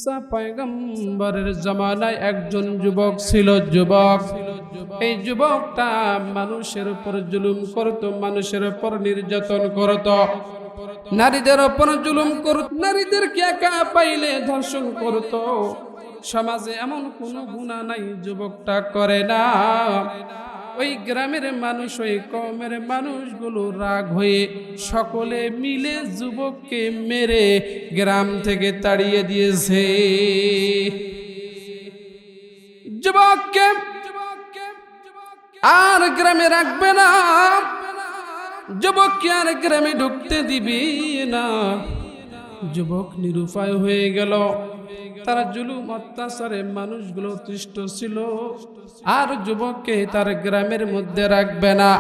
মুসা পয়গম্বরের জামানায় একজন যুবক ছিল। যুবক, এই যুবকটা মানুষের উপর জুলুম করত, মানুষের উপর নির্যাতন করত, নারীদের উপর জুলুম করত, নারীদেরকে একা পাইলে ধর্ষণ করত। সমাজে এমন কোনো গুনাহ নাই যুবকটা করে না। ওই গ্রামের মানুষ, ওই কওমের মানুষগুলো রাগ হয়ে সকলে মিলে যুবককে মেরে গ্রাম থেকে তাড়িয়ে দিয়েছে। যুবককে আর গ্রামে রাখবে না, যুবককে আর গ্রামে ঢুকতে দিবি না। যুবক নিরুপায় হয়ে গেল। তারা জুলুম অত্যাচারে মানুষগুলো তৃষ্ট ছিল, আর যুবককে তার গ্রামের মধ্যে রাখবে না।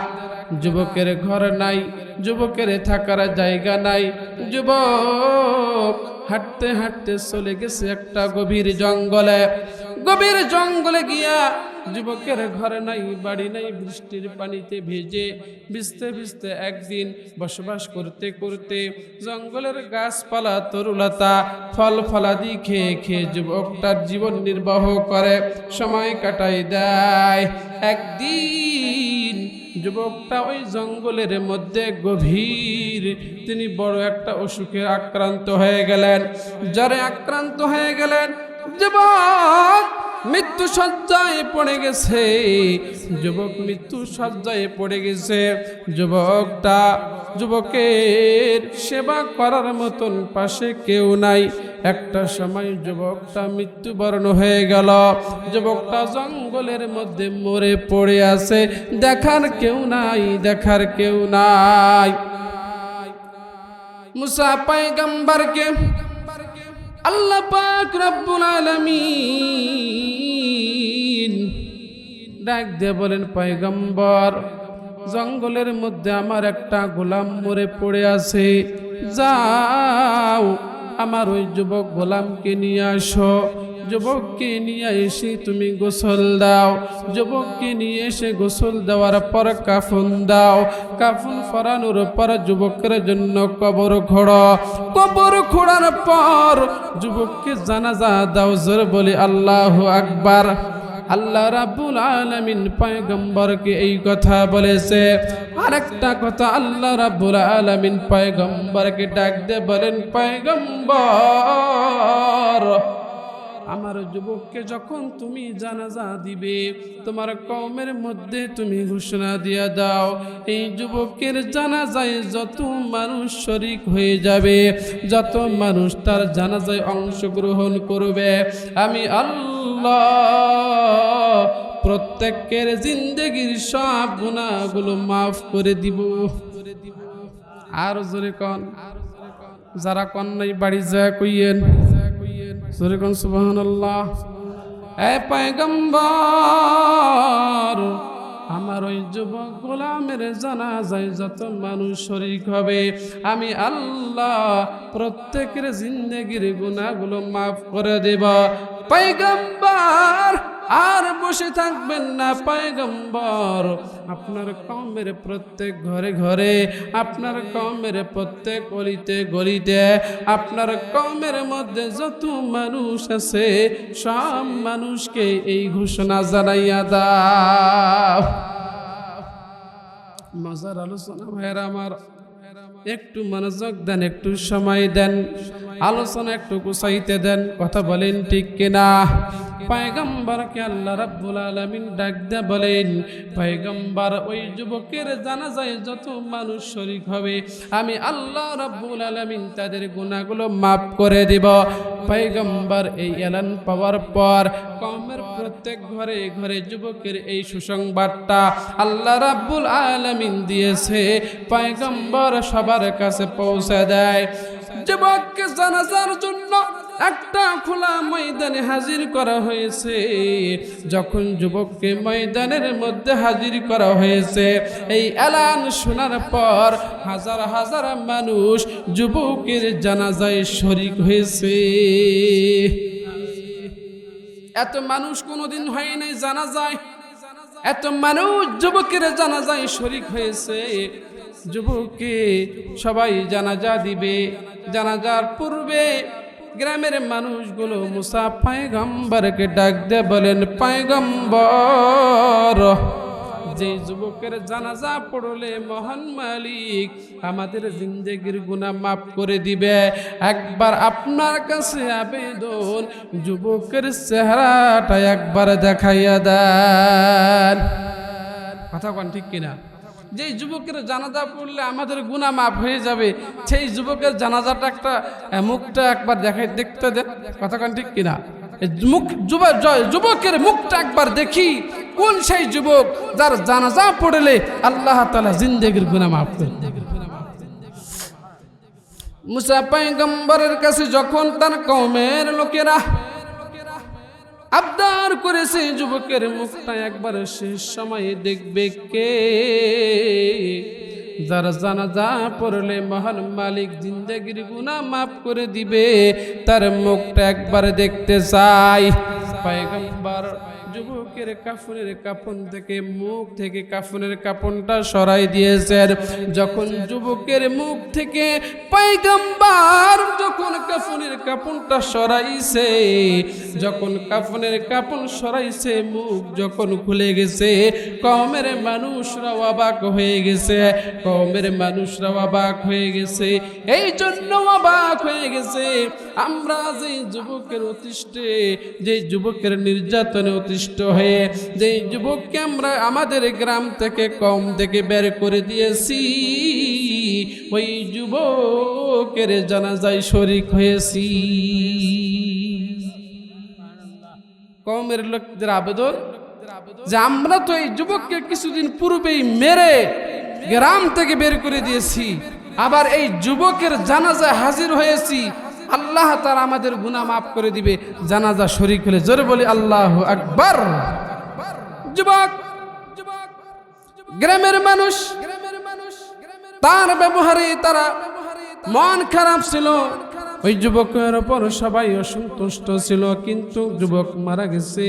যুবকের ঘর নাই, যুবকের থাকার জায়গা নাই। যুবক হাঁটতে হাঁটতে চলে গেছে একটা গভীর জঙ্গলে। গভীর জঙ্গলে গিয়া যুবকের ঘর নাই, বাড়ি নাই, বৃষ্টির পানিতে ভিজে ভিজতে ভিজতে একদিন বসবাস করতে করতে জঙ্গলের গাছপালা তরুলতা ফল ফলাদি খেয়ে খেয়ে যুবকটার জীবন নির্বাহ করে, সময় কাটাই দেয়। একদিন যুবকটা ওই জঙ্গলের মধ্যে গভীর তিনি বড় একটা অসুখে আক্রান্ত হয়ে গেলেন, জ্বরে আক্রান্ত হয়ে গেলেন। যুবক মৃত্যু শয্যায় পড়ে গেছে, যুবক মৃত্যু শয্যায় পড়ে গেছে। যুবকের সেবা করার মতন পাশে কেউ নাই। একটা সময় যুবকটা মৃত্যুবরণ হয়ে গেল। যুবকটা জঙ্গলের মধ্যে মরে পড়ে আছে, দেখার কেউ নাই, দেখার কেউ নাই। মুসা পয়গম্বরকে আল্লাহ পাক রব্বুল আলামিন ডাক দিয়ে বলেন, পয়গম্বর, জঙ্গলের মধ্যে আমার একটা গোলাম মরে পড়ে আছে, যাও আমার ওই যুবক গোলামকে নিয়ে আসো। যুবককে নিয়ে এসে তুমি গোসল দাও। যুবককে নিয়ে এসে গোসল দেওয়ার পর কাফন দাও। কাফন পরানোর পর যুবকের জন্য কবর খোঁড়ো। কবর খোঁড়ার পর যুবককে জানাজা দাও। জোর বলি আল্লাহু আকবার। আল্লাহ রাব্বুল আলামিন পয়গম্বরকে এই কথা বলেছে। আরেকটা কথা আল্লাহ রাব্বুল আলামিন পয়গম্বরকে ডাক দিয়ে বলেন, পয়গম্বর, আমার যুবককে যখন তুমি জানাজা দিবে, তোমার কওমের মধ্যে তুমি ঘোষণা দিয়ে দাও, এই যুবকের জানাজায় যত মানুষ শরীক হয়ে যাবে, যত মানুষ তার জানাজায় অংশগ্রহণ করবে, আমি আল্লাহ প্রত্যেকের জিন্দেগির সব গুনাহগুলো মাফ করে দিব। আর জোরে কন, যারা কন নাই বাড়ি যায় কইয়েন, জোরে কন সুবহানাল্লাহ। এ পয়গম্বর, আমার ওই যুবক গোলামের জানাজায় যত মানুষ শরীক হবে, আমি আল্লাহ প্রত্যেকের জিন্দেগির গুনাহগুলো মাফ করে দেব। পয়গম্বর আর বসে থাকবেন না। পয়গম্বর, আপনার কওমের প্রত্যেক ঘরে ঘরে, আপনার কওমের প্রত্যেক অলিতে গলিতে, আপনার কওমের মধ্যে যত মানুষ আছে সব মানুষকে এই ঘোষণা জানাইয়া দাও। মজার আলোচনা ভাইয়েরা আমার, একটু মনোযোগ দেন, একটু সময় দেন, আলোচনা একটু গুছাইতে দেন, কথা বলেন ঠিক কিনা? পয়গম্বরকে আল্লাহ রাব্বুল আলামিন ডাক দিয়ে বলেন, পয়গম্বর, ওই যুবকের জানাজায় যত মানুষ শরীক হবে, আমি আল্লাহ রাব্বুল আলামিন তাদের গুনাহগুলো মাফ করে দিব। পয়গম্বর এই এলান পাওয়ার পর কওমের প্রত্যেক ঘরে ঘরে যুবকের এই সুসংবাদটা আল্লাহ রাব্বুল আলামিন দিয়েছে। পয়গম্বর সবার কাছে পৌঁছে দেয়। যুবককে জানাজার জন্য একটা খোলা ময়দানে হাজির করা হয়েছে। যখন যুবককে ময়দানের মধ্যে হাজির করা হয়েছে, এই এলান শোনার পর হাজার হাজার মানুষ যুবকের জানাজায় শরীক হয়েছে। এত মানুষ কোনোদিন হয় নাই জানাজায়, এত মানুষ যুবকের জানাজায় শরীক হয়েছে। যুবককে সবাই জানাজা দিবে। জানাজার পূর্বে গ্রামের মানুষগুলো মুসা পয়গম্বরকে ডাক দিয়ে বলেন, পয়গম্বর, যে যুবকের জানাজা পড়লে মহান মালিক আমাদের জিন্দেগির গুনাহ মাফ করে দিবে। একবার আপনার কাছে আবেদন, যুবকের চেহারাটা একবার দেখাইয়া দেন। কথা কোন ঠিক কিনা? যে যুবকের জানাজা পড়লে আমাদের গুনাহ মাফ হয়ে যাবে, সেই যুবকের জানাজাটা একটা মুখটা একবার দেখতে দেন। কথা কোন ঠিক কিনা? যুবকের মুখটা একবার দেখি, কোন সেই যুবক যার জানাজা পড়লে আল্লাহ তাআলা জিন্দেগির গুনাহ মাফ করে দেন। মুসা পয়গম্বরের কাছে যখন তার কওমের লোকেরা আবদার করেছে যুবকের মুখটা একবার শেষ সময়ে দেখবে কে, যারা জানাজা পড়লে মহান মালিক জিন্দেগির গুনাহ মাফ করে দিবে, তার মুখটা একবার দেখতে চাই। পয়গম্বর যুবকের কাফনের কাপন থেকে, মুখ থেকে কাফনের কাপনটা সরাই দিয়েছেন। যখন যুবকের মুখ থেকে পয়গম্বর যখন কাফনের কাপনটা সরাইছে, যখন কাফনের কাপন সরাইছে, মুখ যখন খুলে গেছে, কওমের মানুষরা অবাক হয়ে গেছে। কওমের মানুষরা অবাক হয়ে গেছে, এই জন্য অবাক হয়ে গেছে, আমরা যে যুবকের অতিষ্ঠে, যে যুবকের নির্যাতনে অতিষ্ঠ হয়ে, যে যুবককে আমরা আমাদের গ্রাম থেকে, কম থেকে বের করে দিয়েছি, ওই যুবকের জানাজায় শরীক হয়েছি। কওমের লোকদের আবেদন যে আমরা তো এই যুবককে কিছুদিন পূর্বেই মেরে গ্রাম থেকে বের করে দিয়েছি, আবার এই যুবকের জানাজায় হাজির হয়েছি, আল্লাহ তাআলা আমাদের গুনাহ মাফ করে দিবে, জানাজা শরীক হলে জোরে বলি আল্লাহু আকবার। যুবক, গ্রামের মানুষ তার ব্যবহারে তারা মন খারাপ ছিল, ওই যুবকের উপর সবাই অসন্তুষ্ট ছিল, কিন্তু যুবক মারা গেছে,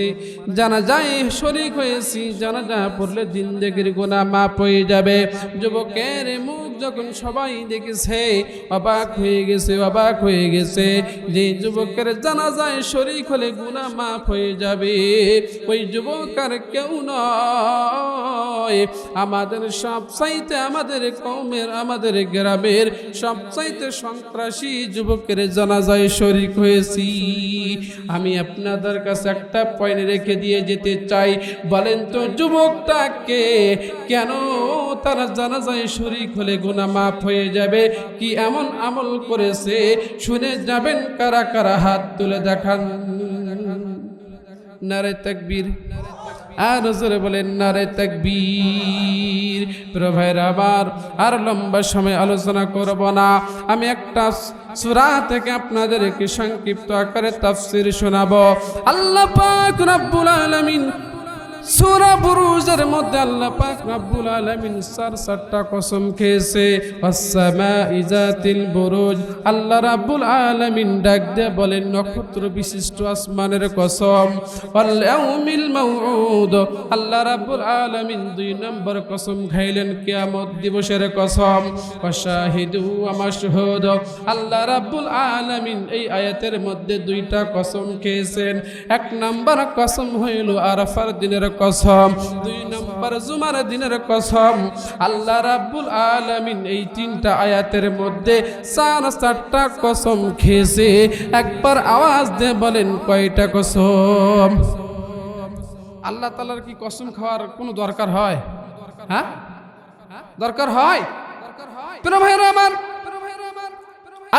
জানাজায় শরীক হয়েছি, জানাজা পড়লে জিন্দেগির গুনাহ মাফ হয়ে যাবে। যুবকের মুখ যখন সবাই দেখেছে, অবাক হয়ে গেছে, অবাক হয়ে গেছে, যে যুবকের জানাজায় শরীক হলে গুনাহ মাফ হয়ে যাবে, ওই যুবক আর কেউ নয়, আমাদের সবচাইতে, আমাদের কওমের, আমাদের গ্রামের সবচাইতে সন্ত্রাসী যুবকের জানাজায় শরীক হয়েছি। আমি আপনাদের কাছে একটা পয়েন্ট রেখে দিয়ে যেতে চাই, বলেন তো যুবকটাকে কেন তার জানাজায় শরীক হলে গুনাহ মাফ হয়ে যাবে? কি এমন আমল করেছে? শুনে যাবেন, কারা কারা হাত তুলে দেখান। নারে তাকবীর, আর জোরে বলেন নারে তাকবীর। প্রিয় ভাইরা আমার, আর লম্বা সময় আলোচনা করব না, আমি একটা সূরা থেকে আপনাদেরকে সংক্ষিপ্ত আকারে তাফসীর শোনাবো। আল্লাহ পাক রব্বুল আলামিন সূরা বুরুজের মধ্যে আল্লাহ পাক রব্বুল আলামিন 4টা কসম খেয়েছে। ওয়াস-সামাই যাতিল বুরুজ, আল্লাহ রাব্বুল আলামিন ডাক দিয়ে বলেন নক্ষত্র বিশিষ্ট আসমানের কসম। ওয়াল ইয়াউমিল মাউউদ, আল্লাহ রাব্বুল আলামিন 2 নম্বর কসম খাইলেন কিয়ামত দিবসের কসম। ওয়াশাহিদু ওয়া মাশহুদ, আল্লাহ রাব্বুল আলামিন এই আয়াতের মধ্যে 2টা কসম খেয়েছেন। 1 নম্বর কসম হইল আরাফার দিনের কসম, 2 নম্বর জুমার দিনের কসম। আল্লাহ রাব্বুল আলামিন এই 3টা আয়াতের মধ্যে 4টা কসম খেয়েছে। একবার আওয়াজ দিয়ে বলেন কয়টা কসম? আল্লাহ তাআলার কি কসম খাওয়ার কোনো দরকার হয়? হ্যাঁ, দরকার হয়? প্রিয় ভাইরা আমার,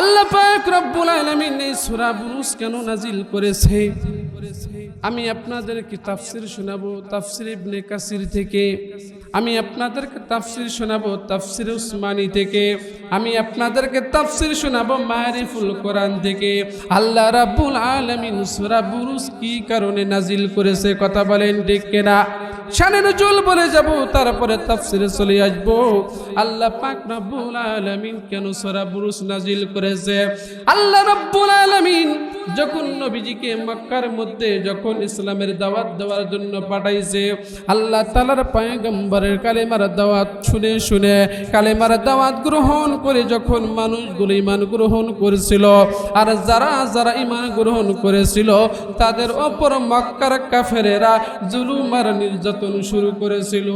আল্লাহ পাক রব্বুল আলামিন এই সূরা বুরুজ কেন নাজিল করেছে? আমি আপনাদেরকে তাফসীর শোনাবো তাফসীর ইবনে কাসির থেকে, আমি আপনাদেরকে তাফসীর শোনাবো তাফসীর উসমানী থেকে, আমি আপনাদেরকে তাফসীর শোনাবো মারিফুল কোরআন থেকে। আল্লাহ রাব্বুল আলামিন সূরা বুরুজ কি কারণে নাজিল করেছে, কথা বলেন ঠিক কিনা? শানে নুজুল বলে যাব, তারপরে তাফসীরে চলে আসব। আল্লাহ পাক রব্বুল আলামিন কেন সূরা বুরুজ নাজিল করেছে? আল্লাহ রাব্বুল আলামিন যখন নবীজিকে মক্কার মধ্যে যখন ইসলামের দাওয়াত দেওয়ার জন্য পাঠাইছে, আল্লাহ তাআলার পয়গম্বরের কালেমার দাওয়াত শুনে শুনে কালেমার দাওয়াত গ্রহণ করে যখন মানুষগুলো ঈমান গ্রহণ করেছিল, আর যারা যারা ঈমান গ্রহণ করেছিল তাদের ওপর মক্কার কাফেরেরা জুলুম আর নির্যাতন শুরু করেছিল।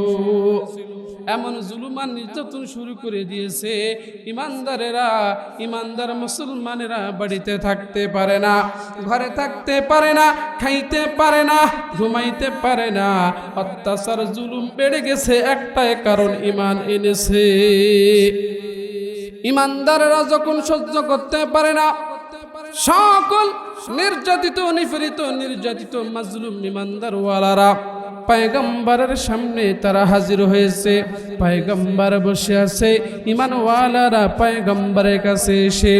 এমন জুলুম আর নির্যাতন শুরু করে দিয়েছে, ইমানদার মুসলমানেরা বাড়িতে থাকতে পারে না, ঘরে থাকতে পারে না, খাইতে পারে না, ঘুমাইতে পারে না। অত্যাচার জুলুম বেড়ে গেছে, একটাই কারণ ঈমান এনেছে। ইমানদারেরা যখন সহ্য করতে পারে না, সকল নির্যাতিত মাজলুম ইমানদার ওয়ালারা পয়গম্বরের সামনে তারা হাজির হয়েছে। পয়গম্বর বসে আছে, ঈমানওয়ালারা পয়গম্বরের কাছে এসে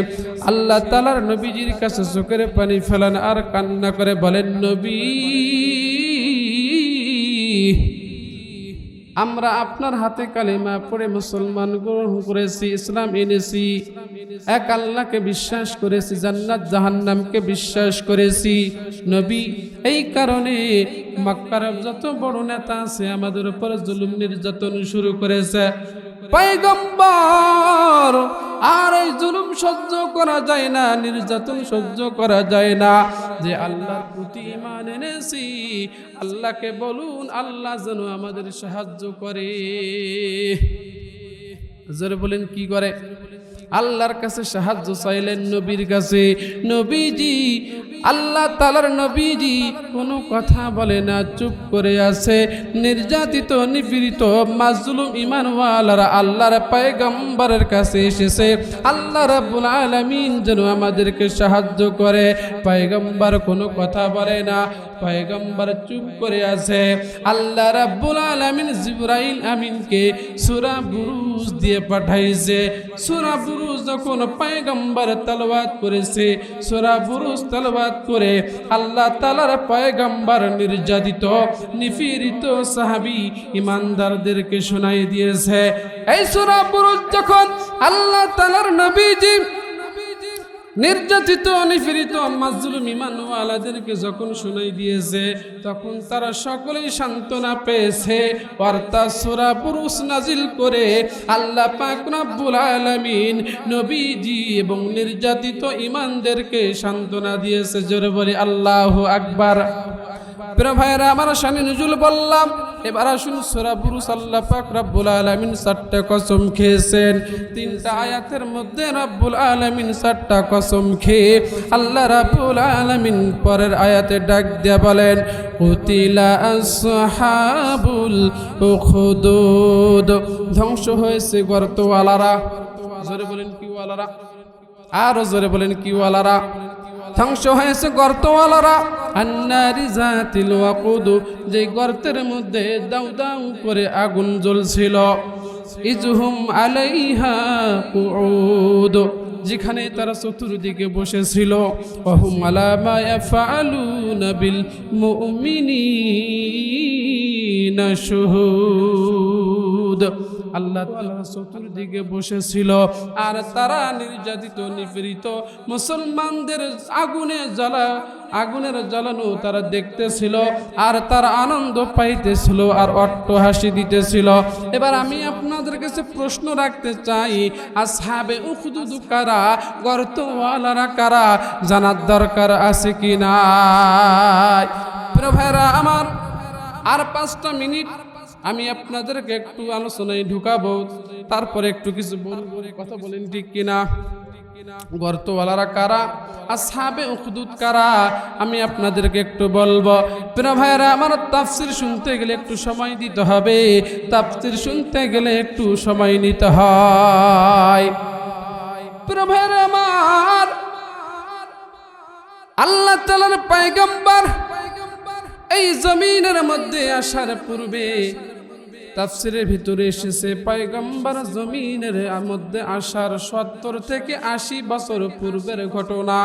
আল্লাহ তাআলার নবীজির কাছে চোখের পানি ফেলান আর কান্না করে বলেন, নবী, আমরা আপনার হাতে কালেমা পড়ে মুসলমান গ্রহণ করেছি, ইসলাম এনেছি, এক আল্লাহকে বিশ্বাস করেছি, জান্নাত জাহান্নামকে বিশ্বাস করেছি। নবী, এই কারণে মক্কার যত বড় নেতা আছে আমাদের উপর জুলুম নির্যাতন শুরু করেছে। পয়গম্বর, আর এই জুলুম সহ্য করা যায় না, নির্যাতন সহ্য করা যায় না। যে আল্লাহর প্রতি ঈমান এনেছি, আল্লাহকে বলুন আল্লাহ যেন আমাদের সাহায্য করে। জোরে বলেন কি করে? আল্লাহর কাছে সাহায্য চাইলেন, নবীর কাছে। নবীজি, আল্লাহ তাআলার নবীজি কোনো কথা বলে না, চুপ করে আছে। নির্যাতিত নিপীড়িত মাজলুম ঈমানওয়ালারা আল্লাহর পয়গম্বরের কাছে এসেছে, আল্লাহ রাব্বুল আলামিন যেন আমাদেরকে সাহায্য করে। পয়গম্বর কোনো কথা বলে না, পয়গম্বর চুপ করে আছে। আল্লাহ রাব্বুল আলামিন জিবরাইল আমিনকে সূরা বুরুজ দিয়ে পাঠাইছে। সূরা বুরুজ যখন পয়গম্বর তেলাওয়াত করেছে, সূরা বুরুজ তেলাওয়াত করে আল্লাহ তাআলার পয়গম্বর নির্যাতিত নিপীড়িত সাহাবী ঈমানদারদেরকে শোনাই দিয়েছে। এই সূরা বুরুজ যখন আল্লাহ তাআলার নবীজি নির্যাতিত নিপীড়িত মাজলুম ঈমানওয়ালাদেরকে যখন শোনাই দিয়েছে, তখন তারা সকলেই সান্ত্বনা পেয়েছে। অর্থাৎ সূরা বুরুজ নাজিল করে আল্লাহ পাক রব্বুল আলামিন নবীজি এবং নির্যাতিত ঈমানদেরকে সান্ত্বনা দিয়েছে। জোরে বলি আল্লাহু আকবার। প্রিয় ভাইরা, আমার শানে নুজুল বললাম, এবার আসুন সূরা বুরুজ। আল্লাহ পাক রব্বুল আলামিন 4টা কসম খেয়েছেন। 3টা আয়াতের মধ্যে রব্বুল আলামিন 4টা কসম খেয়ে আল্লাহ রাব্বুল আলামিন পরের আয়াতে ডাক দিয়ে বলেন, কুতিলা আসহাবুল উখদুদ, ধ্বংস হয়েছে গর্তওয়ালারা। জোরে বলেন কি ওয়ালারা? আরো জোরে বলেন কি ওয়ালারা? ধ্বংস হয়েছে গর্তওয়ালারা। আন্নারি জাতিল ওয়াকুদ, যে গর্তের মধ্যে দাউ দাউ করে আগুন জ্বলছিল। ইজহুম আলাইহা কুউদ, যেখানে তারা চতুর্দিকে বসেছিল। ওয়াহুম আলা মা ইয়াফআলুনা বিল মুমিনিনা শুহুদ, আল্লাহ তাআলা চতুর্দিকে বসেছিল আর তারা নির্যাতিত নিপীড়িত মুসলমানদের আগুনের জ্বালানো তারা দেখতেছিল আর তারা আনন্দ পাইতেছিল আর অট্টহাসি দিতেছিল। এবার আমি আপনাদের কাছে প্রশ্ন রাখতে চাই, আসহাবে উখদুদ কারা, গর্তওয়ালারা কারা, জানার দরকার আছে কি না? প্রিয় ভাইরা আমার, আর 5টা মিনিট আমি আপনাদেরকে একটু আলোচনায় ঢুকাবো, তারপরে একটু কিছু বলবো। কথা বলেন ঠিক কিনা? গর্তওয়ালারা কারা, আসহাবে উখদুদ কারা, আমি আপনাদেরকে একটু বলবো। প্রিয় ভাইরা আমার, তাফসীর শুনতে গেলে একটু সময় দিতে হবে, তাফসীর শুনতে গেলে একটু সময় নিতে হয়। প্রিয় ভাইরা আমার, আল্লাহ তাআলার পয়গম্বর এই জমিনের মধ্যে আসার পূর্বে তাফসীরের ভিতরে এসেছে, পয়গম্বর জমিনের মধ্যে আসার 70 থেকে 80 বছর পূর্বের ঘটনা।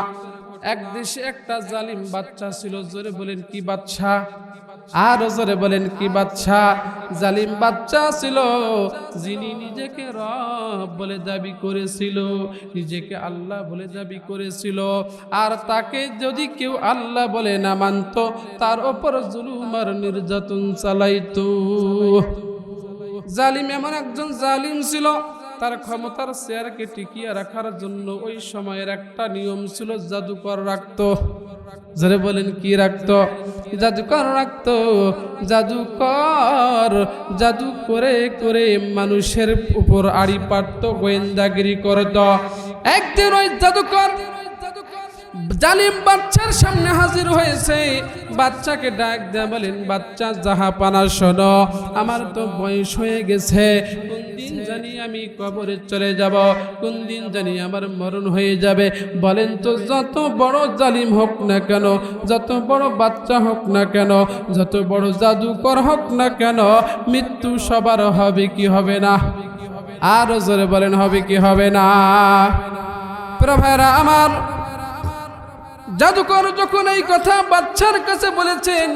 এক দেশে একটা জালিম বাচ্চা ছিল। জোরে বলেন কি বাচ্চা? আর জোরে বলেন কি বাচ্চা? জালিম বাচ্চা ছিল, যিনি নিজেকে রব বলে দাবি করেছিল, নিজেকে আল্লাহ বলে দাবি করেছিল। আর তাকে যদি কেউ আল্লাহ বলে না মানত, তার উপর জুলুম আর নির্যাতন চালাইতো। জালিম এমন একজন জালিম ছিল, তার ক্ষমতার চেয়ারকে টিকিয়ে রাখার জন্য ওই সময়ের একটা নিয়ম ছিল, জাদুকর রাখতো। যারা বলেন কি রাখতো? জাদুকর রাখতো। জাদুকর জাদু করে করে মানুষের উপর আড়ি পাড়তো, গোয়েন্দাগিরি করত। একদিন ওই জাদুকর জালিম বাচ্চার সামনে হাজির হয়েছে। বাচ্চাকে ডাক দেয়া বলেন, বাচ্চা জাহাপানা শোনো, আমার তো বয়স হয়ে গেছে, কোন দিন জানি আমি কবরে চলে যাব, কোন দিন জানি আমার মরণ হয়ে যাবে। বলেন তো, যত বড় জালিম হোক না কেন, যত বড় বাচ্চা হোক না কেন, যত বড় জাদুকর হোক না কেন, মৃত্যু সবার হবে কি হবে না? আর জোরে বলেন, হবে কি হবে না? প্রিয় ভাইরা আমার, জাদুকর যখন এই কথা বাচ্চার কাছে বলেছেন,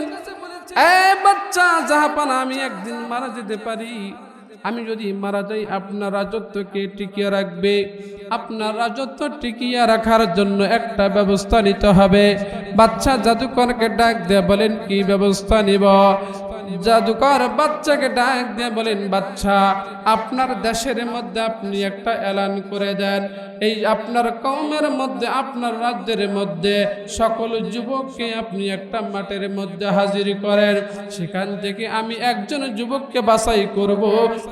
এ বাচ্চা জাহাপানা, আমি একদিন মারা যেতে পারি, আমি যদি মারা যাই আপনার রাজত্বকে টিকিয়ে রাখবে। আপনার রাজত্ব টিকিয়ে রাখার জন্য একটা ব্যবস্থা নিতে হবে। বাচ্চা জাদুকরকে ডাক দিয়ে বলেন, কি ব্যবস্থা নিব? জাদুকর বাচ্চাকে ডাক দিয়ে বলেন, বাচ্চা, আপনার দেশের মধ্যে আপনি একটা এলান করে দেন, এই আপনার কওমের মধ্যে, আপনার রাজ্যের মধ্যে সকল যুবককে আপনি একটা মাঠের মধ্যে হাজির করেন। সেখান থেকে আমি একজন যুবককে বাছাই করব,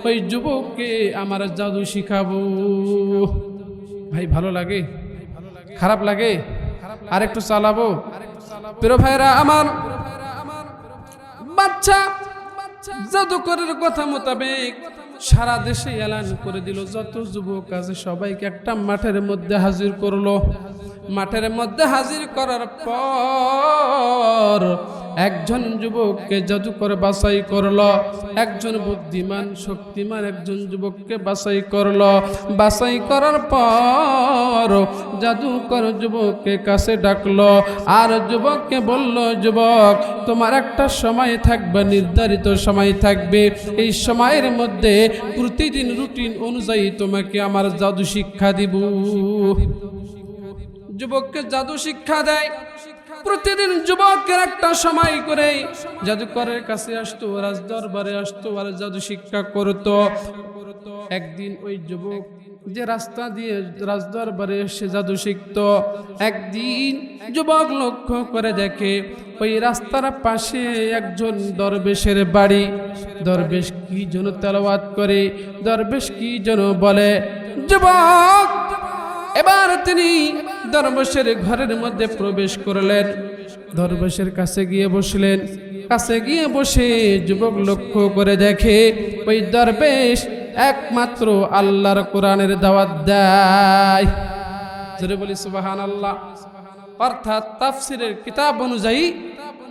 ওই যুবককে আমার জাদু শিখাবো। ভাই ভালো লাগে? খারাপ লাগে? আর একটু চালাবো? প্রিয় ভাইরা আমার, বাচ্চা জাদুকরের কথা মোতাবেক সারা দেশে এলান করে দিল, যত যুবক আছে সবাইকে একটা মাঠের মধ্যে হাজির করলো। মাঠের মধ্যে হাজির করার পর একজন যুবককে জাদুকর বাছাই করলো, একজন বুদ্ধিমান শক্তিমান একজন যুবককে বাছাই করলো। বাছাই করার পর জাদুকর যুবককে কাছে ডাকলো, আর যুবককে বলল, যুবক, তোমার একটা সময় থাকবে, নির্ধারিত সময় থাকবে, এই সময়ের মধ্যে প্রতিদিন রুটিন অনুযায়ী তোমাকে আমার জাদু শিক্ষা দিব। যুবককে জাদু শিক্ষা দেয়। প্রতিদিন যুবকের একটা সময় করে জাদুকরের কাছে আসতো, রাজদরবারে আসতো, আর জাদু শিক্ষা করতো। একদিন ওই যুবক যে রাস্তা দিয়ে রাজদরবারে এসে জাদু শিখতো, একদিন যুবক লক্ষ্য করে দেখে ওই রাস্তার পাশে একজন দরবেশের বাড়ি। দরবেশ কি যেন তেলাওয়াত করে, দরবেশ কি যেন বলে। যুবক এবার তিনি দরবেশের ঘরের মধ্যে প্রবেশ করলেন, দরবেশের কাছে গিয়ে বসলেন। কাছে গিয়ে বসে যুবক লক্ষ্য করে দেখে ওই দরবেশ একমাত্র আল্লাহর কোরআনের দাওয়াত দেয়। জোরে বলি সুবহানাল্লাহ। অর্থাৎ তাফসিরের কিতাব অনুযায়ী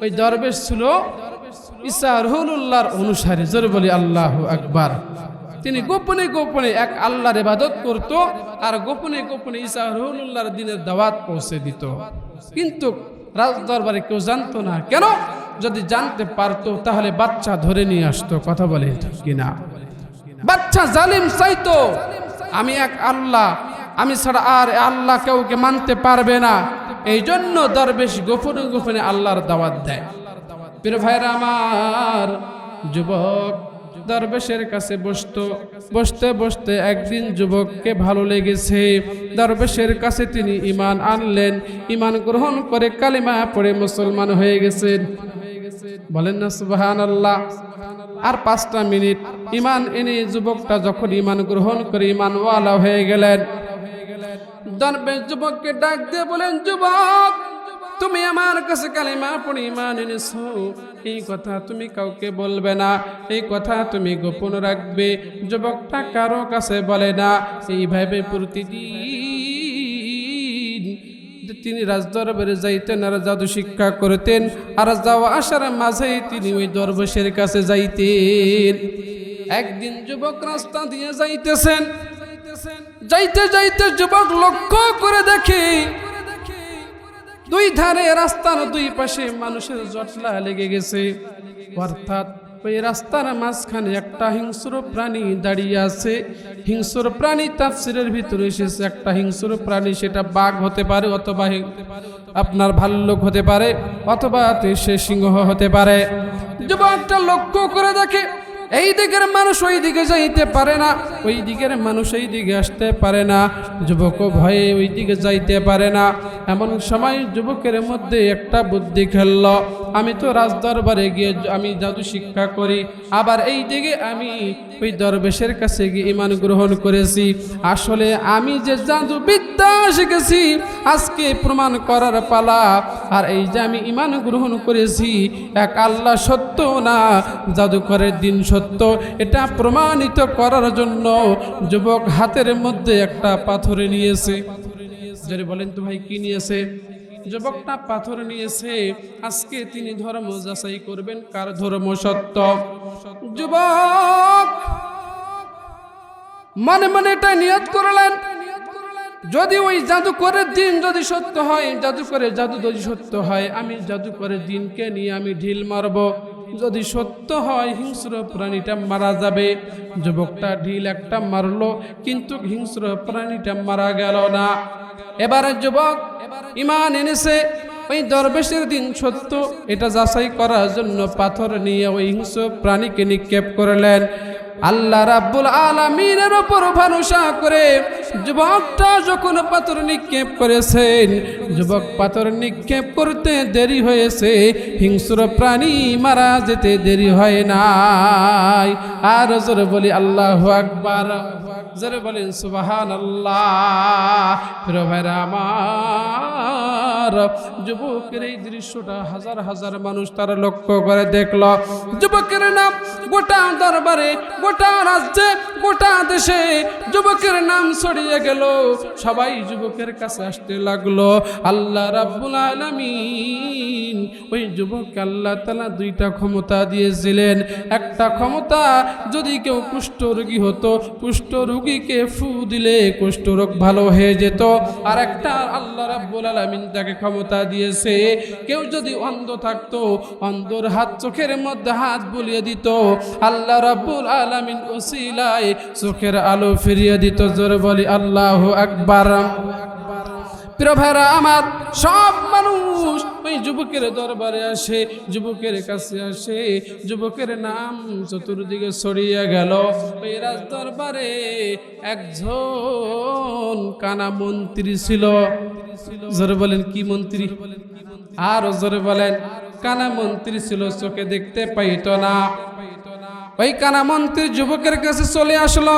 ওই দরবেশ ছিল ঈসা রুহুল্লাহর অনুসারী। জোরে বলি আল্লাহু আকবার। তিনি গোপনে গোপনে এক আল্লাহর ইবাদত করত, আর গোপনে গোপনে ঈসা রুহুল্লাহর দ্বীনের দাওয়াত পৌঁছে দিত। কিন্তু রাজদরবারে কেউ জানতো না। কেন? যদি জানতে পারতো তাহলে বাচ্চা ধরে নিয়ে আসতো। কথা বলে ঠিক কিনা? বাচ্চা জালিম চাইতো, আমি এক আল্লাহ, আমি ছাড়া আর আল্লাহ কাউকে মানতে পারবে না। এই জন্য দরবেশ গোপনে গোপনে আল্লাহর দাওয়াত দেয়। প্রিয় ভাইরা আমার, যুবক দরবেশের কাছে বসতে বসতে একদিন যুবককে ভালো লেগেছে। দরবেশের কাছে তিনি ঈমান আনলেন, ঈমান গ্রহণ করে কালিমা পড়ে মুসলমান হয়ে গেছেন। বলেন না সুবহানাল্লাহ। আর 5টা মিনিট ঈমান এনে যুবকটা যখন ঈমান গ্রহণ করে ঈমানওয়ালা হয়ে গেলেন, দরবেশ যুবককে ডাক দিয়ে বলেন, যুবক, তুমি আমার কাছে কালিমা পড়ে ঈমান এনেছো, এই কথা তুমি কাউকে বলবে না, এই কথা তুমি গোপন রাখবে। যুবকটা কারো কাছে বলে না। এইভাবে প্রতিদিন তিনি রাজদরবারে যাইতেন আর জাদু শিক্ষা করতেন, আর যাওয়া আসার মাঝে তিনি ওই দরবেশের কাছে যাইতেন। একদিন যুবক রাস্তা দিয়ে যাইতেছেন, যাইতে যাইতে যুবক লক্ষ্য করে দেখে দুই ধারে রাস্তার দুই পাশে মানুষের জটলা লেগে গেছে, অর্থাৎ ওই রাস্তার মাঝখানে একটা হিংস্র প্রাণী দাঁড়িয়ে আছে। হিংস্র প্রাণী তাফসীরের ভিতরে এসেছে একটা হিংস্র প্রাণী, সেটা বাঘ হতে পারে অথবা আপনার ভাল্লুক হতে পারে অথবা সে সিংহ হতে পারে। যুবকটা লক্ষ্য করে দেখে এই দিকের মানুষ ওই দিকে যাইতে পারে না, ওই দিকের মানুষ এই দিকে আসতে পারে না, যুবক ভয়ে ওই দিকে যাইতে পারে না। এমন সময় যুবকের মধ্যে একটা বুদ্ধি খেলল, আমি তো রাজদরবারে গিয়ে আমি জাদু শিক্ষা করি, আবার এই দিকে আমি ওই দরবেশের কাছে গিয়ে ঈমান গ্রহণ করেছি, আসলে আমি যে জাদু বিদ্যা শিখেছি আজকে প্রমাণ করার পালা। আর এই যে আমি ঈমান গ্রহণ করেছি এক আল্লাহ সত্য না জাদুকরের দিন সত্য, এটা প্রমাণিত করার জন্য যুবক হাতের মধ্যে একটা পাথর নিয়েছে। যদি বলেন তো ভাই কি নিয়েছে? যুবকটা পাথর নিয়েছে, আজকে তিনি ধর্ম যাচাই করবেন কার ধর্ম সত্য। যুবক মনে মনে এটা নিয়ত করলেন, যদি ওই জাদুকরের দিন যদি সত্য হয়, জাদুকরের জাদু যদি সত্য হয়, আমি জাদুকরের দিনকে নিয়ে আমি ঢিল মারব, যদি সত্য হয় হিংস্র প্রাণীটা মারা যাবে। যুবকটা ঢিল একটা মারলো, কিন্তু হিংস্র প্রাণীটা মারা গেল না। এবারে যুবক ঈমান এনেছে ওই দরবেশের দিন সত্য, এটা যাচাই করার জন্য পাথর নিয়ে ওই হিংস্র প্রাণীকে নিক্ষেপ করলেন। আল্লাহ রাব্বুল আলামিনের উপর ভরসা করে যুবকটা যখন পাথর নিক্ষেপ করেছেন, যুবক পাথর নিক্ষেপ করতে দেরি হয়েছে, হিংস্র প্রাণী মারা যেতে দেরি হয় নাই। আর জোরে বলি আল্লাহু আকবার, জোরে বলেন সুবহানাল্লাহ। প্রিয় ভাইরা আমার, যুবকের এই দৃশ্যটা হাজার হাজার মানুষ তারা লক্ষ্য করে দেখল। যুবকের নাম গোটা দরবারে, গোটা রাজ্যে, গোটা দেশে যুবকের নাম ছড়িয়ে গেল। সবাই যুবকের কাছে আসতে লাগলো। আল্লাহ রাব্বুল আলামিন ওই যুবককে আল্লাহ তাআলা দুইটা ক্ষমতা দিয়েছিলেন। একটা ক্ষমতা, যদি কেউ কুষ্ঠরোগী হতো, কুষ্ঠরোগীকে ফু দিলে কুষ্ঠরোগ ভালো হয়ে যেত। আর একটা আল্লাহ রাব্বুল আলামিন তাকে ক্ষমতা দিয়েছে, কেউ যদি অন্ধ থাকতো, অন্ধর হাত চোখের মধ্যে হাত বুলিয়ে দিত, আল্লাহ রাব্বুল আলামিন ওসিলায় চোখের আলো ফিরিয়ে দিত। জোরে বলি আল্লাহু আকবার। প্রিয় ভাইরা আমার, সব মানুষ ওই যুবকের দরবারে আসে, যুবকের কাছে আসে, যুবকের নাম চতুর্দিকে ছড়িয়ে গেল। ওই রাজ দরবারে একজন কানা মন্ত্রী ছিল। জোরে বলেন কি মন্ত্রী? আর জোরে বলেন, কানা মন্ত্রী ছিল, চোখে দেখতে পাইতো না। ওই কানা মন্ত্রী যুবকের কাছে চলে আসলো।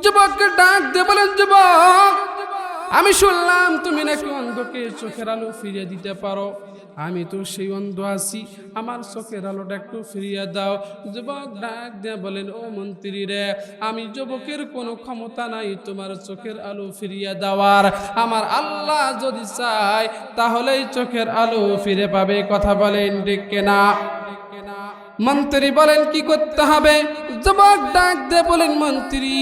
যুবককে ডাক দিয়ে বলেন, যুবক আমি শুনলাম তুমি নাকি অন্ধকে চোখের আলো ফিরিয়ে দিতে পারো, আমি তো সেই অন্ধ আছি, আমার চোখের আলোটা একটু ফিরিয়ে দাও। যুবক ডাক দিয়ে বলেন, ও মন্ত্রী রে, আমি যুবকের কোনো ক্ষমতা নাই তোমার চোখের আলো ফিরিয়ে দেওয়ার, আমার আল্লাহ যদি চায় তাহলেই চোখের আলো ফিরে পাবে। কথা বলেন ঠিক কিনা? মন্ত্রী বলেন কি করতে হবে? যুবক ডাক দিয়ে বলেন, মন্ত্রী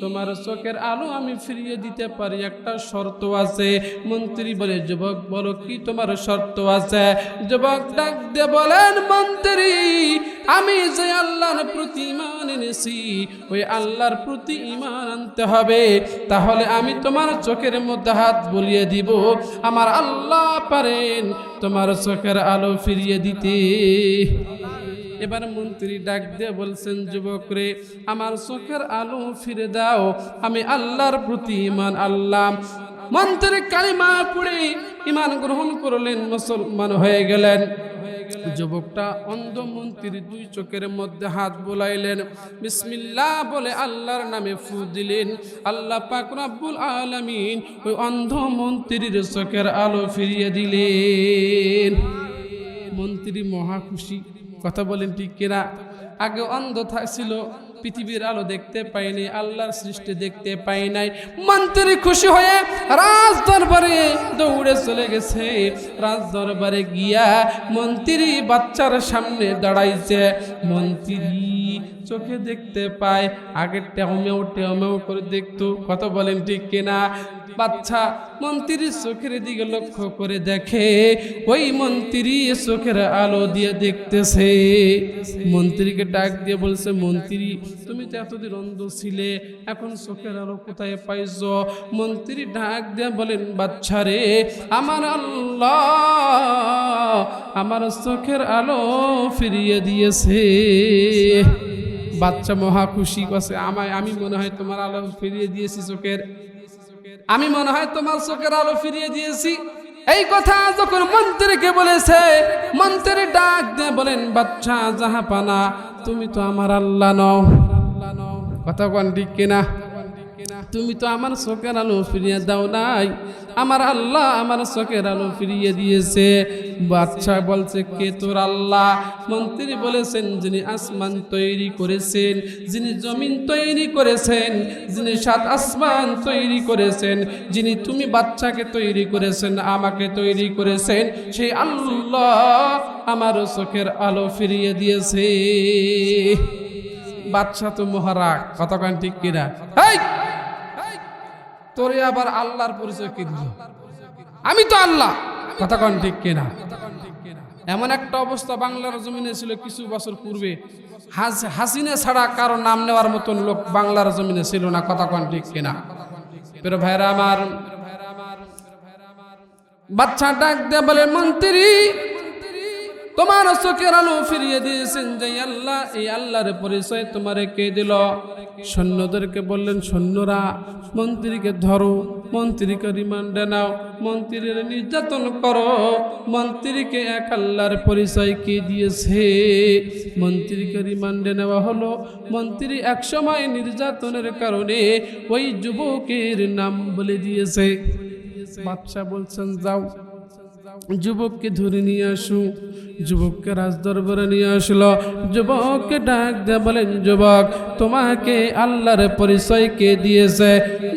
তোমার চোখের আলো আমি ফিরিয়ে দিতে পারি, একটা শর্ত আছে। মন্ত্রী বলে, যুবক বলো কি তোমার শর্ত আছে? যুবক ডাক দিয়ে বলেন, মন্ত্রী আমি যে আল্লাহর প্রতি ঈমান এনেছি, ওই আল্লাহর প্রতি ঈমান আনতে হবে, তাহলে আমি তোমার চোখের মধ্যে হাত বুলিয়ে দিব, আমার আল্লাহ পারেন তোমার চোখের আলো ফিরিয়ে দিতে। এবার মন্ত্রী ডাক দিয়ে বলছেন, যুবক রে, আমার চোখের আলো ফিরে দাও, আমি আল্লাহর প্রতি ঈমান আনলাম। মন্ত্রী কালিমা পড়ে ঈমান গ্রহণ করলেন, মুসলমান হয়ে গেলেন। যুবকটা অন্ধ মন্ত্রীর দুই চোখের মধ্যে হাত বোলাইলেন, বিসমিল্লাহ বলে আল্লাহর নামে ফু দিলেন। আল্লাহ পাক রব্বুল আলামিন ওই অন্ধ মন্ত্রীর চোখের আলো ফিরিয়ে দিলেন। মন্ত্রী মহা খুশি। কথা বলেন ঠিক কিনা? আগে অন্ধ ছিল, পৃথিবীর আলো দেখতে পাইনি, আল্লাহর সৃষ্টি দেখতে পাই নাই। মন্ত্রী খুশি হয়ে রাজ দরবারে দৌড়ে চলে গেছে। রাজ দরবারে গিয়া মন্ত্রী বাচ্চার সামনে দাঁড়াইছে। মন্ত্রী চোখে দেখতে পায়, আগে টেউমেও টেউমেও করে দেখতো। কথা বলেন ঠিক কিনা? বাচ্চা মন্ত্রীর চোখের দিকে লক্ষ্য করে দেখে, ওই মন্ত্রী চোখের আলো দিয়ে দেখতেছে। মন্ত্রীকে ডাক দিয়ে বলছে, মন্ত্রী তুমি তো এতদিন অন্ধ ছিলে, এখন চোখের আলো কোথায় পাইছো? মন্ত্রী ডাক দিয়ে বলেন, বাচ্চা রে, আমার আল্লাহ আমার চোখের আলো ফিরিয়ে দিয়েছে। বাচ্চা মহা খুশি, কাছে আমি মনে হয় তোমার আলো ফিরিয়ে দিয়েছি চোখের, আমি মনে হয় তোমার চোখের আলো ফিরিয়ে দিয়েছি। এই কথা যখন মন্ত্রীকে বলেছে, মন্ত্রী ডাক দিয়ে বলেন, বাচ্চা জাহাপানা, তুমি তো আমার আল্লাহ নও। কথা কোন ঠিক কিনা? তুমি তো আমার চোখের আলো ফিরিয়ে দাও নাই, আমার আল্লাহ আমার চোখের আলো ফিরিয়ে দিয়েছে। বাচ্চা বলছে, কে তোর আল্লাহ? মন্ত্রী বলেছেন, যিনি আসমান তৈরি করেছেন, যিনি জমিন তৈরি করেছেন, যিনি সাত আসমান তৈরি করেছেন, যিনি তুমি বাচ্চাকে তৈরি করেছেন, আমাকে তৈরি করেছেন, সেই আল্লাহ আমার চোখের আলো ফিরিয়ে দিয়েছে। বাচ্চা তো মহারাগ। কতক্ষণ ঠিক কিনা? তোরে আবার আল্লাহর পরিচয় কি দিল? আমি তো আল্লাহ। কতক্ষণ ঠিক কিনা? এমন একটা অবস্থা বাংলার জমিনে ছিল কিছু বছর পূর্বে, হাসিনা ছাড়া কারো নাম নেওয়ার মতন লোক বাংলার জমিনে ছিল না। কতক্ষণ ঠিক কিনা? প্রিয় ভাইরা আমার, বাচ্চা ডাক দিয়ে বলে, মন্ত্রী তোমার চোখের আলো ফিরিয়ে দিয়েছেন যে আল্লাহ, এই আল্লাহর পরিচয় তোমারে কে দিল? সৈন্যদেরকে বললেন, সৈন্যরা মন্ত্রীকে ধরো, মন্ত্রীকে রিমান্ডে নাও, মন্ত্রীর নির্যাতন করো। মন্ত্রীকে এক আল্লাহর পরিচয় কে দিয়েছে? মন্ত্রীকে রিমান্ডে নেওয়া হলো। মন্ত্রী একসময় নির্যাতনের কারণে ওই যুবকের নাম বলে দিয়েছে। বাদশা বলছেন, যাও যুবককে ধরে নিয়ে আসো। যুবককে রাজদরবারে নিয়ে আসলো। যুবককে ডাক দিয়ে বলেন, যুবক তোমাকে আল্লাহর পরিচয় কে দিয়েছে?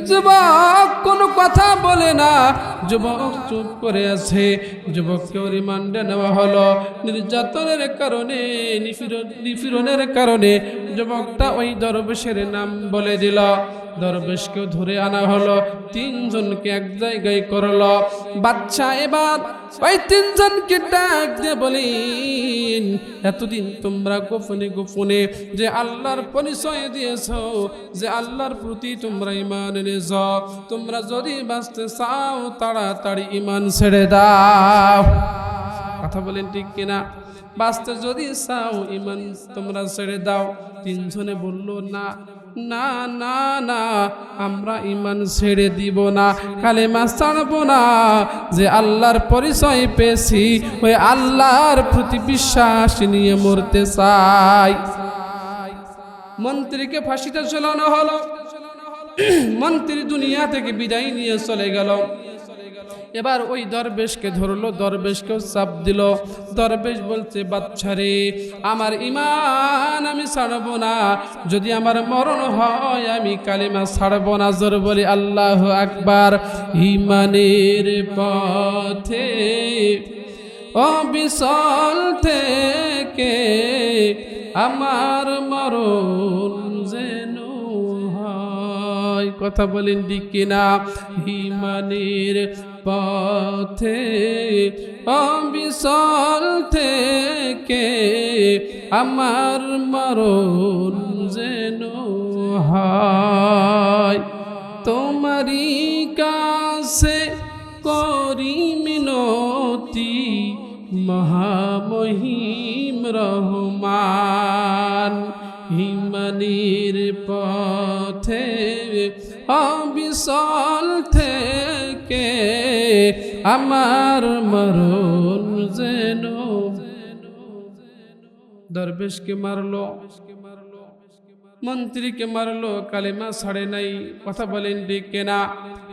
যুবক কোনো কথা বলে না, যুবক চুপ করে আছে। যুবককে রিমান্ডে নেওয়া হলো। নির্যাতনের কারণে, নিপীড়নের কারণে যুবকটা ওই দরবেশের নাম বলে দিল। দরবেশকেও ধরে আনা হলো, তিনজনকে এক জায়গায় করলো। বাচ্চা এবার ওই তিনজনকে ডাক দিয়ে বলেন, এতদিন তোমরা গোপনে গোপনে যে আল্লাহর পরিচয় দিয়েছ, যে আল্লাহর প্রতি তোমরা ঈমান এনেছ, তোমরা যদি বাঁচতে চাও তাড়াতাড়ি ঈমান ছেড়ে দাও। কথা বলেন ঠিক কিনা? বাঁচতে যদি চাও ঈমান তোমরা ছেড়ে দাও। তিনজনে বলল, না না না না, আমরা ঈমান ছেড়ে দিব না, কালেমা ছাড়বো না। যে আল্লাহর পরিচয় পেয়েছি ওই আল্লাহর প্রতি বিশ্বাস নিয়ে মরতে চাই। মন্ত্রীকে ফাঁসিতে ঝোলানো হলো। মন্ত্রী দুনিয়া থেকে বিদায় নিয়ে চলে গেল। এবার ওই দরবেশকে ধরলো, দরবেশকেও চাপ দিল। দরবেশ বলছে, বাচ্চারে আমার ঈমান আমি ছাড়বো না, যদি আমার মরণ হয় আমি কালেমা ছাড়বো না। জোর বলি আল্লাহু আকবার। ঈমানের পথে অবিচল থেকে আমার মরণ যেন হয়। কথা বলেন ঠিক কিনা? ঈমানের পথে অবিচল থেকে আমার মরণ যেন হয়। তোমারই কাছে করি মিনতি মহামহিম রহমান। ঈমানের পথে অবিচল থেকে আমার মরণ যেন। দরবেশকে মারলো, মন্ত্রীকে মারলো, কালেমা ছাড়ে নাই। কথা বলেন ঠিক কিনা?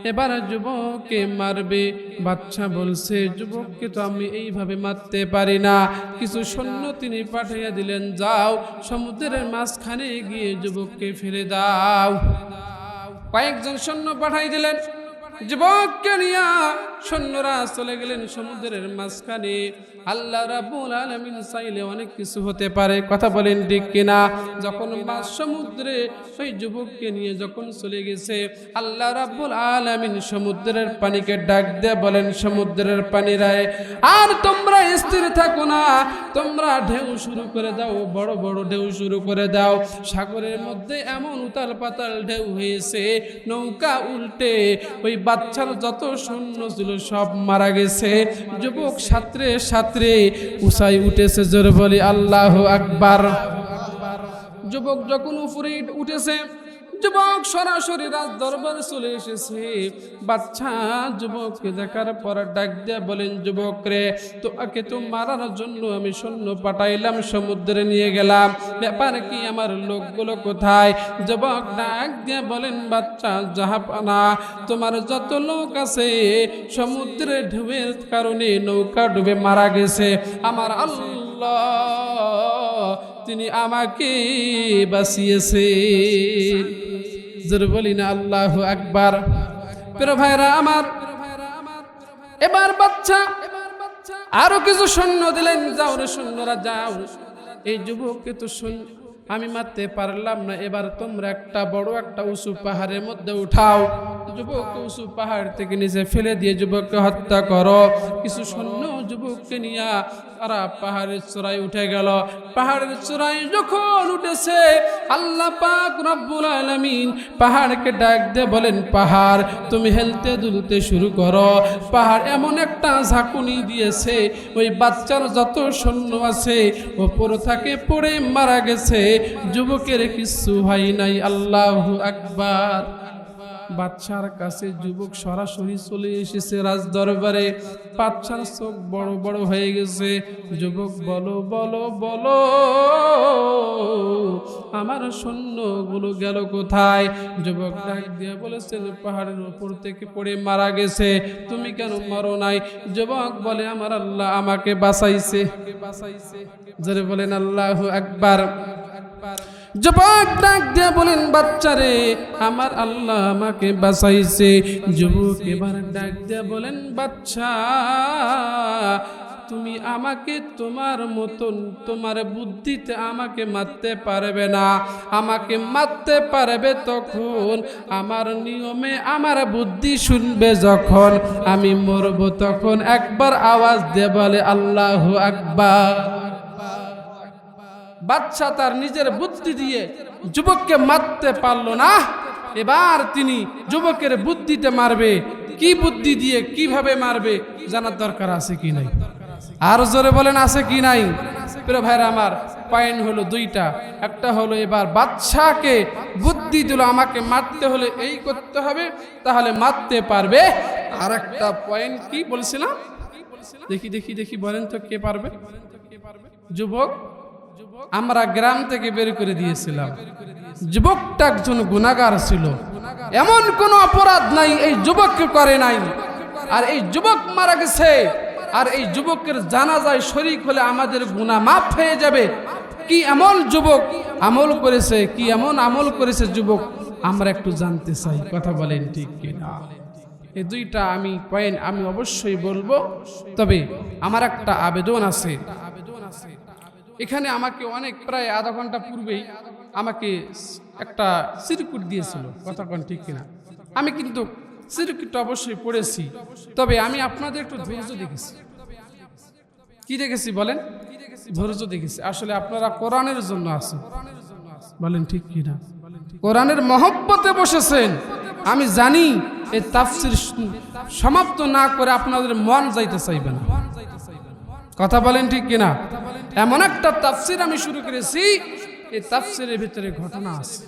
এবার যুবককে মারবে। বাচ্চা বলছে, যুবককে তো আমি এইভাবে মারতে পারি না। কিছু সৈন্য তিনি পাঠিয়ে দিলেন, যাও সমুদ্রের মাঝখানে গিয়ে যুবককে ফেলে দাও। কয়েকজন সৈন্য পাঠাই দিলেন, যুবককে নিয়ে সৈন্যরা চলে গেলেন সমুদ্রের মাঝখানে। আল্লাহ রাব্বুল আলামিন চাইলে অনেক কিছু হতে পারে, কথা বলেন ঠিক কিনা? যখন মাছ সমুদ্রে ওই যুবককে নিয়ে যখন চলে গেছে, আল্লাহ রাব্বুল আলামিন সমুদ্রের পানিকে ডাক দিয়ে বলেন, সমুদ্রের পানিরায় আর তোমরা স্থির থাকো না, তোমরা ঢেউ শুরু করে দাও, বড় বড় ঢেউ শুরু করে দাও। সাগরের মধ্যে এমন উতাল পাতাল ঢেউ হয়েছে, নৌকা উল্টে ওই বাচ্চার যত সৈন্য ছিল সব মারা গেছে। যুবক সাঁতরে সাঁতরে উসাই উঠেছে, জোরে বলি আল্লাহু আকবার। যুবক যখন উপরে উঠেছে, যুবক সরাসরি রাজ দরবারে চলে এসেছে। বাচ্চা যুবককে দেখার পর ডাক দিয়ে বলেন, যুবক রে, তোকে তো মারার জন্য আমি সৈন্য পাঠাইলাম, সমুদ্রে নিয়ে গেলাম, ব্যাপার কি, আমার লোকগুলো কোথায়? যুবক ডাক দিয়ে বলেন, বাচ্চা জাহাপানা, তোমার যত লোক আছে সমুদ্রে ঢেউয়ের কারণে নৌকা ডুবে মারা গেছে। আমার আল্লাহ তিনি আমাকে বাঁচিয়েছে। জোরে বলি না আল্লাহু আকবার। প্রিয় ভাইরা আমার, এবার বাচ্চা আরো কিছু সৈন্য দিলেন, যাও রে সৈন্যরা যাও, এই যুবককে তো আমি মারতে পারলাম না, এবার তোমরা একটা বড় একটা উঁচু পাহাড়ের মধ্যে উঠাও, যুবককে উঁচু পাহাড় থেকে নিচে ফেলে দিয়ে যুবককে হত্যা করো। কিছু সৈন্য যুবককে নিয়ে তারা পাহাড়ের চূড়ায় উঠে গেল। পাহাড়ের চূড়ায় যখন উঠেছে, আল্লাহ পাক রব্বুল আলামিন পাহাড়কে ডাক দিয়ে বলেন, পাহাড় তুমি হেলতে দুলতে শুরু করো। পাহাড় এমন একটা ঝাঁকুনি দিয়েছে, ওই বাচ্চার যত সৈন্য আছে ওপর থেকে পড়ে মারা গেছে, যুবকের কিছু হয় নাই। আল্লাহু আকবার। বাদশার কাছে যুবক সরাসরি চলে এসেছে রাজ দরবারে। বাদশার চোখ বড় বড় হয়ে গেছে। যুবক বলো বলো বলো, আমার সৈন্যগুলো গেল কোথায়? যুবক ডাক দিয়ে বলেছেন, পাহাড়ের উপর থেকে পড়ে মারা গেছে, তুমি কেন মারো নাই? যুবক বলে, আমার আল্লাহ আমাকে বাঁচাইছে। জোরে বলেন আল্লাহু আকবার। যুবক ডাক দিয়ে বলেন, বাচ্চারে, আমার আল্লাহ আমাকে বাঁচাইছে। যুবক এবার ডাক দিয়ে বলেন, বাচ্চা তুমি আমাকে তোমার মতন তোমার বুদ্ধিতে আমাকে মারতে পারবে না। আমাকে মারতে পারবে তখন আমার নিয়মে আমার বুদ্ধি শুনবে, যখন আমি মরব তখন একবার আওয়াজ দিয়ে বলে আল্লাহু আকবার। বাদশা তার নিজের বুদ্ধি দিয়ে যুবককে মারতে পারলো না। এবার তিনি যুবকের বুদ্ধিতে মারবে। কি বুদ্ধি দিয়ে কিভাবে মারবে জানার দরকার আছে কি নাই? আর জোরে বলেন আছে কি নাই? প্রিয় ভাইরা আমার, পয়েন্ট হলো দুইটা। একটা হলো এবার বাদশাকে বুদ্ধি দিল, আমাকে মারতে হলে এই করতে হবে, তাহলে মারতে পারবে। আর একটা পয়েন্ট কি বলছিলাম, দেখি দেখি দেখি বলেন তো, কে পারবে? যুবক আমরা গ্রাম থেকে বের করে দিয়েছিলাম। যুবকটা একজন গুনাহগার ছিল, এমন কোন অপরাধ নাই এই যুবককে করে নাই, আর এই যুবক মারা গেছে। আর এই যুবকের জানাজায় শরীক হলে আমাদের গুনাহ মাফ হয়ে যাবে। কি এমন যুবক আমল করেছে, কি এমন আমল করেছে যুবক, আমরা একটু জানতে চাই। কথা বলেন ঠিক কিনা? এই দুইটা পয়েন্ট আমি অবশ্যই বলবো। তবে আমার একটা আবেদন আছে। এখানে আমাকে প্রায় আধা ঘন্টা পূর্বেই আমাকে একটা সিরকুট দিয়েছিল, কথা কোন ঠিক কিনা? আমি কিন্তু সিরকুটটা অবশ্যই পড়েছি, তবে আমি আপনাদের একটু ধৈর্য দেখেছি। কি দেখেছি বলেন? ধৈর্য দেখেছি। আসলে আপনারা কোরআনের জন্য আছেন, বলেন ঠিক কিনা? কোরআনের মহব্বতে বসেছেন। আমি জানি এই তাফসীর সমাপ্ত না করে আপনাদের মন যাইতে চাইবে না, কথা বলেন ঠিক কিনা? এমন একটা তাফসীর আমি শুরু করেছি, এই তাফসীরের ভিতরে ঘটনা আছে,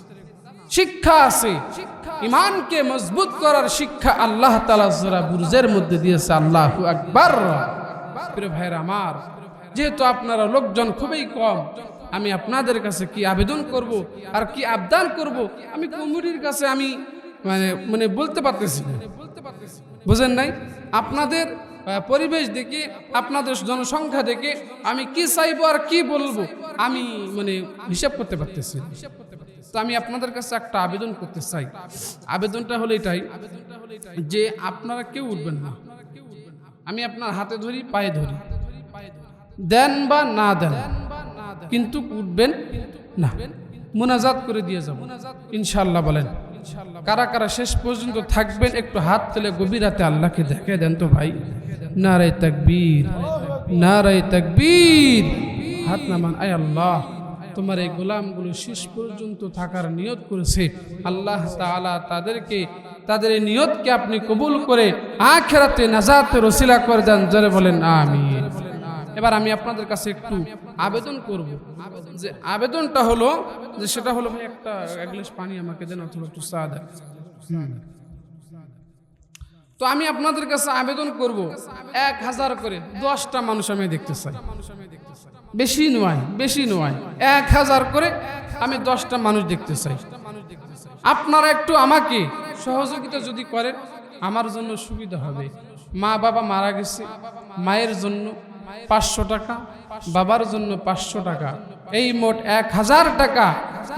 শিক্ষা আছে, ঈমানকে মজবুত করার শিক্ষা আল্লাহ তাআলা সূরা বুরুজের মধ্যে দিয়েছে। আল্লাহু আকবার। প্রিয় ভাইরা আমার, যেহেতু আপনারা লোকজন খুবই কম, আমি আপনাদের কাছে কি আবেদন করব আর কি আবদান করব আমি কমিটির কাছে আমি মানে বলতে পারতেছি না, বুঝেন নাই? আপনাদের পরিবেশ দেখে, আপনাদের জনসংখ্যা দেখে আমি কি চাইবো আর কি বলবো আমি হিসাব করতে পারতেছি। তো আমি আপনাদের কাছে একটা আবেদন করতে চাই। আবেদনটা হলো এটাই যে আপনারা কেউ উঠবেন না, আমি আপনার হাতে ধরি, পায়ে ধরি, দেন বা না দেন, কিন্তু উঠবেন না, মুনাজাত করে দিয়ে যাব ইনশাআল্লাহ। বলেন কারা কারা শেষ পর্যন্ত থাকবেন? একটু হাত তুলে গভীর রাতে আল্লাহকে দেখে দেন তো ভাই। নারায়ে তাকবীর, নারায়ে তাকবীর। হাত নামান। আয় আল্লাহ, তোমার এই গোলামগুলো শেষ পর্যন্ত থাকার নিয়ত করেছে, আল্লাহ তাআলা তাদেরকে, তাদের এই নিয়তকে আপনি কবুল করে আখিরাতে নাজাতের ওসিলা করে দেন। জোরে বলেন আমিন। এবার আমি আপনাদের কাছে একটু আবেদন করব, যে আবেদনটা হলো যে সেটা হলো ভাই একটা এক গ্লাস পানি আমাকে দেন অথবা একটু চা দেন। তো আমি আপনাদের কাছে আবেদন করব 1000 করে 10টা মানুষ আমি দেখতে চাই, বেশি নয়, বেশি নয়, 1000 করে আমি 10টা মানুষ দেখতে চাই। আপনারা একটু আমাকে সহযোগিতা যদি করেন আমার জন্য সুবিধা হবে। মা বাবা মারা গেছে, মায়ের জন্য 500 টাকা, বাবার জন্য 500 টাকা, এই মোট 1000 টাকা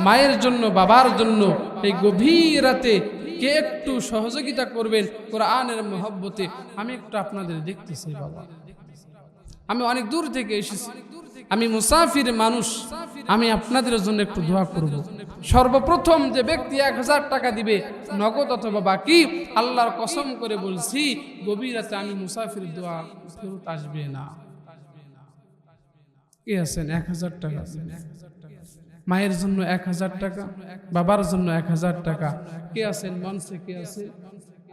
মায়ের জন্য বাবার জন্য এই গভীর রাতে কে একটু সহযোগিতা করবেন কোরআনের মহব্বতে? আমি একটু আপনাদের দেখতে চাই বাবা। আমি অনেক দূর থেকে এসেছি, আমি মুসাফির মানুষ, আমি আপনাদের জন্য একটু দোয়া করব। সর্বপ্রথম যে ব্যক্তি 1000 টাকা দিবে নগদ অথবা বাকি, আল্লাহর কসম করে বলছি গভীর রাতে আমি মুসাফির দোয়া ফেরত আসবে না। কে আছেন 1000 টাকা? মায়ের জন্য 1000 টাকা, বাবার জন্য 1000 টাকা। কে আছেন মঞ্চে? কে আছে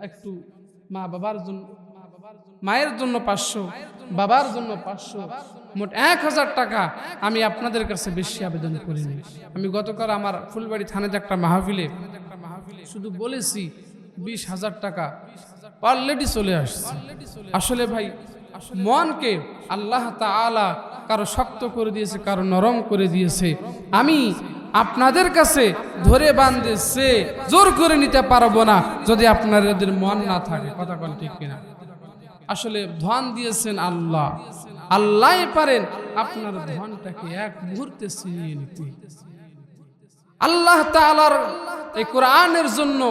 একটু মা বাবার জন্য, মায়ের জন্য 500, বাবার জন্য 500, মোট 1000 টাকা আমি আপনাদের কাছে বেশি আবেদন করিনি। আমি গতকাল আমার ফুলবাড়ি থানাতে একটা মাহফিলে শুধু বলেছি 20,000 টাকা অলরেডি চলে আসছে। আসলে ভাই মনকে আল্লাহ তাআলা কারো শক্ত করে দিয়েছে, কারো নরম করে দিয়েছে। আমি আপনাদের কাছে ধরে বাঁধেছে জোর করে নিতে পারবো না যদি আপনাদের মন না থাকে। কথা বল ঠিক কিনা? আসলে ধন দিয়েছেন আল্লাহ, আল্লাহই পারেন আপনার ধনটাকে এক মুহূর্তে ছিনিয়ে নিতে। আল্লাহ তাআলার এই কোরআনের জন্য,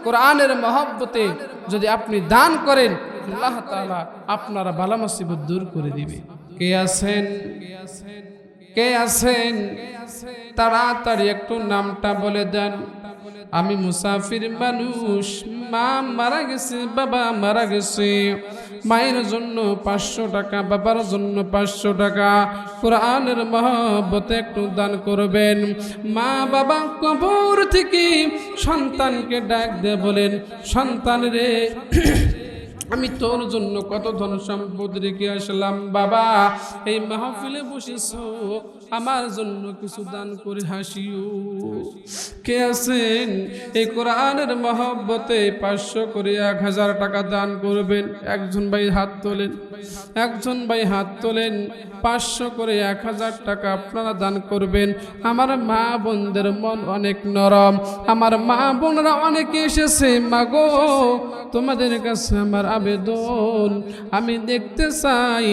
কোরআনের মহব্বতে যদি আপনি দান করেন, আল্লাহ তাআলা আপনার বালা মুসিবত দূর করে দিবে। কে আছেন? কে আছেন? তাড়াতাড়ি একটু নামটা বলে দেন। আমি মুসাফির মানুষ, মা মারা গেছে, বাবা মারা গেছে, মায়ের জন্য 500 টাকা, বাবার জন্য 500 টাকা কোরআনের মহব্বতে একটু দান করবেন। মা বাবা কবর থেকে সন্তানকে ডাক দিয়ে বলেন, সন্তান রে আমি তোর জন্য কত ধন সম্পদ রেখে আসলাম, বাবা এই মাহফিলে বসেছো, আমার জন্য কিছু দান করে হাসিও। কে আছেন এই কোরআনের মহব্বতে 500 করে 1000 টাকা দান করবেন? একজন ভাই হাত তোলেন, একজন ভাই হাত তোলেন। 500 করে 1000 টাকা আপনারা দান করবেন। আমার মা বোনদের মন অনেক নরম, আমার মা বোনরা অনেকে এসেছে। মাগো তোমাদের কাছে আমার আবেদন, আমি দেখতে চাই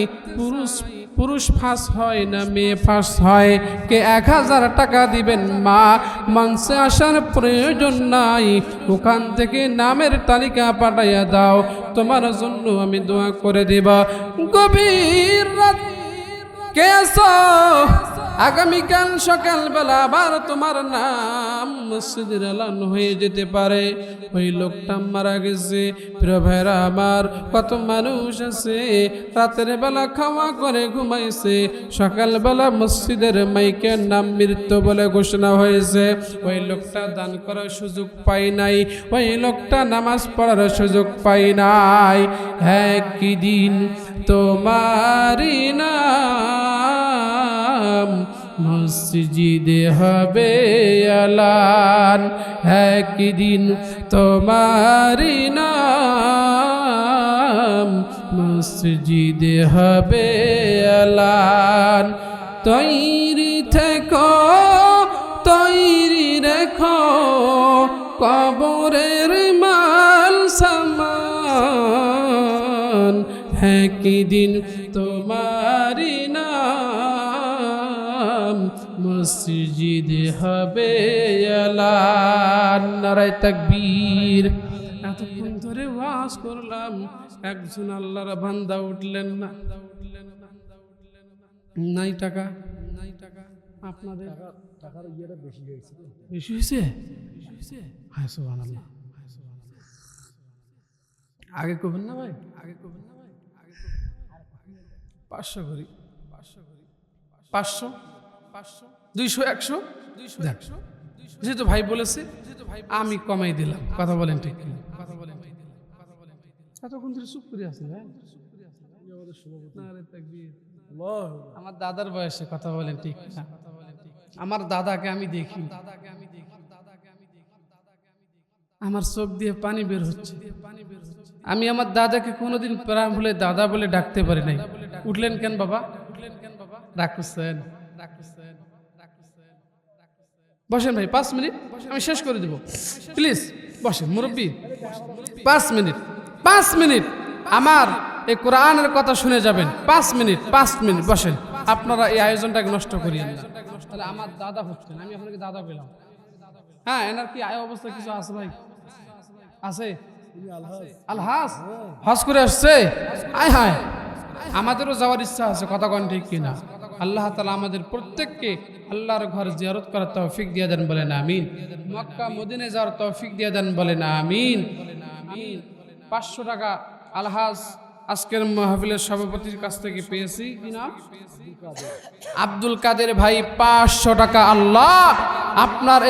পুরুষ ফাঁস হয় না মেয়ে ফাঁস হয়। কে 1000 টাকা দিবেন? মা মঞ্চে আসার প্রয়োজন নাই, ওখান থেকে নামের তালিকা পাঠাইয়া দাও, তোমার জন্য আমি দোয়া করে দেব। গভীর রাত কে আছো? আগামীকাল সকালবেলা আবার তোমার নাম মসজিদের এলান হয়ে যেতে পারে। ওই লোকটা মারা গেছে। প্রিয় ভাইরা আমার, কত মানুষ আছে রাতের বেলা খাওয়া করে ঘুমাইছে, সকালবেলা মসজিদের মাইকের নাম মৃত্যু বলে ঘোষণা হয়েছে। ওই লোকটা দান করার সুযোগ পায় নাই, ওই লোকটা নামাজ পড়ার সুযোগ পায় নাই। একই দিন তোমারি নাম মসজিদে হবে এলান, একই দিন তোমারি নাম মসজিদে হবে এলান। তৈরি থেকো, তৈরি রেখো কবরের মাল সামান, একই দিন তোমারি নাম মসজিদে হবে এলান। নারায়ে তাকবীর। এতক্ষণ ধরে ওয়াজ করলাম, একজন আল্লাহর বান্দা উঠলেন না, নাই টাকা, নাই টাকা। আপনাদের টাকার ইয়েটা বেশি হয়েছে। বেশি হয়েছে? হ্যাঁ, সুবহানাল্লাহ। আগে কবেন না ভাই, আগে কবেন না ভাই, আগে 500 করি, 500 করি, 500, 500, 200, 100, 200, 100। যেহেতু ভাই বলেছে আমি কমাই দিলাম। কথা বলেন ঠিক কিনা? কথা বলেন ঠিক কিনা? কথা বলেন ঠিক কিনা? এতক্ষণ ধরে চুপ করে আছে ভাই। আমাদের সভাপতি। নারে তাকবীর। আল্লাহ। আমার দাদার বয়সে কথা বলেন ঠিক না? আমার দাদাকে আমি দেখি, আমার চোখ দিয়ে পানি বের হচ্ছে। আমি আমার দাদাকে কোনোদিন প্রাণ ভুলে দাদা বলে ডাকতে পারি নাই। উঠলেন কেন বাবা? উঠলেন কেন বাবা? রাগ করছেন? রাগ করছেন? বসেন ভাই, 5 মিনিট আমি শেষ করে দেব, প্লিজ বসেন মুরব্বী। 5 মিনিট, 5 মিনিট আমার এই কোরআনের কথা শুনে যাবেন। 5 মিনিট, 5 মিনিট বসেন। আপনারা এই আয়োজনটাকে নষ্ট করিয়েন না। তাহলে আমার দাদা হচ্ছেন, আমি আপনাকে দাদা পেলাম। হ্যাঁ, এনার কি আয় অবস্থা কিছু আছে ভাই? আছে? আলহাজ হজ করে আসছে? আয় হায়, আমাদেরও যাওয়ার ইচ্ছা আছে। কথা কোন ঠিক কিনা? আল্লাহ তাআলা আমাদের প্রত্যেককে আল্লাহর ঘর জিয়ারত করার তৌফিক দিয়ে দেন, বলেন আমিন। মক্কা মদিনায় যাওয়ার তৌফিক দিয়ে দেন, বলেন আমিন। 500 টাকা আলহাজ আজকের মাহফিলের সভাপতির কাছ থেকে পেয়েছি। কি নাম? আব্দুল কাদের ভাই, 500 টাকা। আল্লাহ আপনার